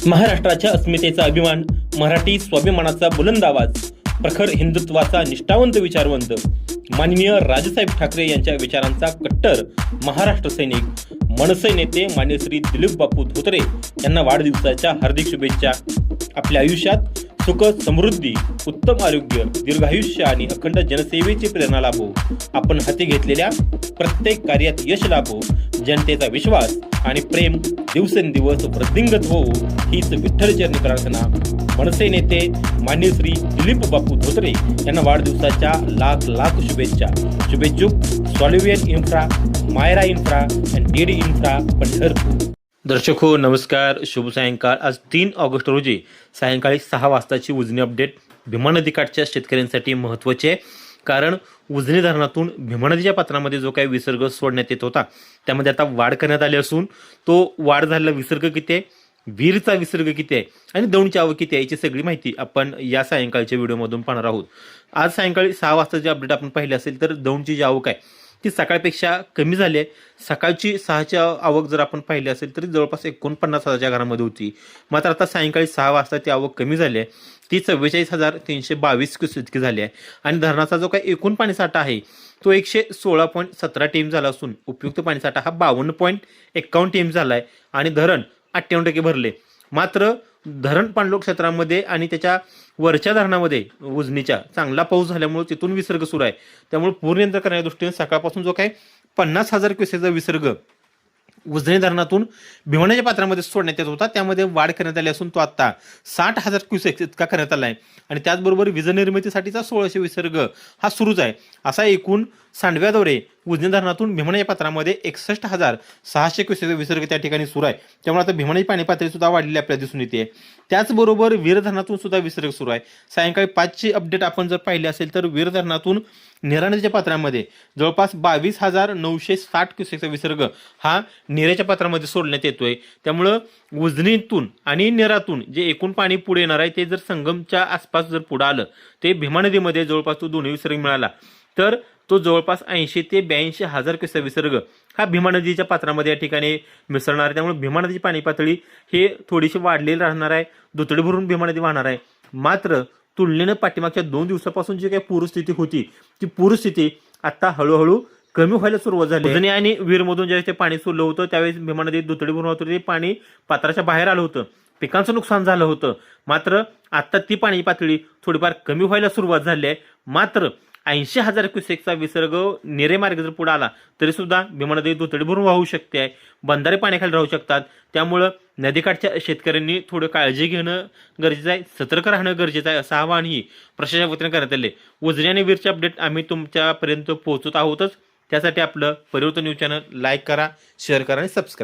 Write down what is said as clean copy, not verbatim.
महाराष्ट्राच्या अस्मितेचा अभिमान, मराठी स्वाभिमानाचा बुलंद आवाज, प्रखर हिंदुत्वाचा निष्ठावंत विचारवंत, माननीय राजसाहेब ठाकरे यांच्या विचारांचा कट्टर महाराष्ट्र सैनिक, मनसे नेते मान्य श्री दिलीप बापू धोत्रे यांना वाढदिवसाच्या हार्दिक शुभेच्छा। आपल्या आयुष्यात सुख, समृद्धी, उत्तम आरोग्य, दीर्घायुष्य आणि अखंड जनसेवेची प्रेरणा लाभो। आपण हाती घेतलेल्या प्रत्येक कार्यात यश लाभो। जनतेचा विश्वास आणि प्रेम दिवसेंदिवस वृद्धिंगत हो, हीच विठ्ठलचरणी प्रार्थना। मनसे नेते मान्य श्री दिलीप बापू धोत्रे यांना वाढदिवसाच्या लाख लाख शुभेच्छा। शुभेच्छुक सॉल्युशन इन्फ्रा, मायरा इन्फ्रा आणि डीडी इन्फ्रा पंढरपूर। दर्शक हो नमस्कार, शुभ सायंकाळ। आज 3 ऑगस्ट रोजी सायंकाळी 6 वाजताची उजनी अपडेट भीमा नदीकाठच्या शेतकऱ्यांसाठी महत्त्वाची आहे। कारण उजनी धरणातून भीमा नदीच्या पात्रामध्ये जो काही विसर्ग सोडण्यात येत होता त्यामध्ये आता वाढ करण्यात आली असून तो वाढ झालेला विसर्ग किती आहे, वीरचा विसर्ग किती आहे आणि दौंडची आवक किती आहे याची सगळी माहिती आपण या सायंकाळच्या व्हिडिओमधून पाहणार आहोत। आज सायंकाळी 6 वाजताची अपडेट आपण पाहिली असेल तर दौंडची जी आवक आहे ती सकाळपेक्षा कमी झाली आहे। सकाळची 6ची आवक जर आपण पाहिली असेल तरी जवळपास 49,000च्या घरामध्ये होती, मात्र आता सायंकाळी 6 वाजता ती आवक कमी झाली आहे, ती 44,322 क्युसेक इतकी झाली आहे। आणि धरणाचा जो काही एकूण पाणीसाठा आहे तो 116.17 टीएम झाला असून उपयुक्त पाणीसाठा हा 52.51 टीएम झाला आहे आणि धरण 98% भरले। मात्र धरण पाणलोट क्षेत्रामध्ये आणि त्याच्या वरच्या धरणामध्ये उजनीच्या चांगला पाऊस झाल्यामुळे तिथून विसर्ग सुरू आहे, त्यामुळे पूर नियंत्रण करण्याच्या दृष्टीने सकाळपासून जो काही 50,000 क्युसेकचा विसर्ग उजनी धरणातून भीमा नदीच्या पात्रामध्ये सोडण्यात येत होता त्यामध्ये वाढ करण्यात आली असून तो आता 60,000 क्युसेक इतका करण्यात आला आहे। आणि त्याचबरोबर वीज निर्मितीसाठीचा 1600 विसर्ग हा सुरूच आहे। असा एकूण सांडव्याद्वारे उजनी धरणातून भीमा नदीच्या पात्रामध्ये 61,600 क्युसेकचा विसर्ग त्या ठिकाणी सुरू आहे, त्यामुळे आता भीमा नदी पाणी पातळी सुद्धा वाढलेली आपल्याला दिसून येते। त्याचबरोबर वीर धरणातून सुद्धा विसर्ग सुरू आहे। सायंकाळी 5ची अपडेट आपण जर पाहिली असेल तर वीर धरणातून नेरा नदीच्या पात्रामध्ये जवळपास 22,960 क्युसेकचा विसर्ग हा नेऱ्याच्या पात्रामध्ये सोडण्यात येतोय, त्यामुळं उजनीतून आणि नेरातून जे एकूण पाणी पुढे येणार आहे ते जर संगमच्या आसपास जर पुढे आलं ते भीमा नदीमध्ये जवळपास तो दोन्ही विसर्ग मिळाला तर तो जवळपास 80 ते 82,000 क्युसेक विसर्ग हा भीमा नदीच्या पात्रामध्ये या ठिकाणी मिसळणार आहे। त्यामुळे भीमा नदीची पाणी पातळी हे थोडीशी वाढलेली राहणार आहे, दुतडी भरून भीमा नदी वाहणार आहे। मात्र तुलनेनं पाठीमागच्या 2 दिवसापासून जी काही पूरस्थिती होती ती पूरस्थिती आता हळूहळू कमी व्हायला सुरुवात झाली। उजनी आणि वीरमधून ज्यावेळेस ते पाणी सोडलं होतं त्यावेळेस भीमा नदी दुतडी भरून होतं, ते पाणी पात्राच्या बाहेर आलं होतं, पिकांचं नुकसान झालं होतं। मात्र आता ती पाणी पातळी थोडीफार कमी व्हायला सुरुवात झाली आहे। मात्र 80,000 क्युसेकचा विसर्ग नेरे मार्ग जर पुढे आला तरी सुद्धा भीमा नदी दुतडी भरून वाहू शकते आहे, बंधारे पाण्याखाली राहू शकतात। त्यामुळं नदीकाठच्या शेतकऱ्यांनी थोडं काळजी घेणं गरजेचं आहे, सतर्क राहणं गरजेचं आहे, असं आवाहनही प्रशासनाच्या वतीने करण्यात आले। उजनी आणि वीरचे अपडेट आम्ही तुमच्यापर्यंत पोहोचत आहोतच, त्यासाठी आपलं परिवर्तन न्यूज चॅनल लाईक करा, शेअर करा आणि सबस्क्राईब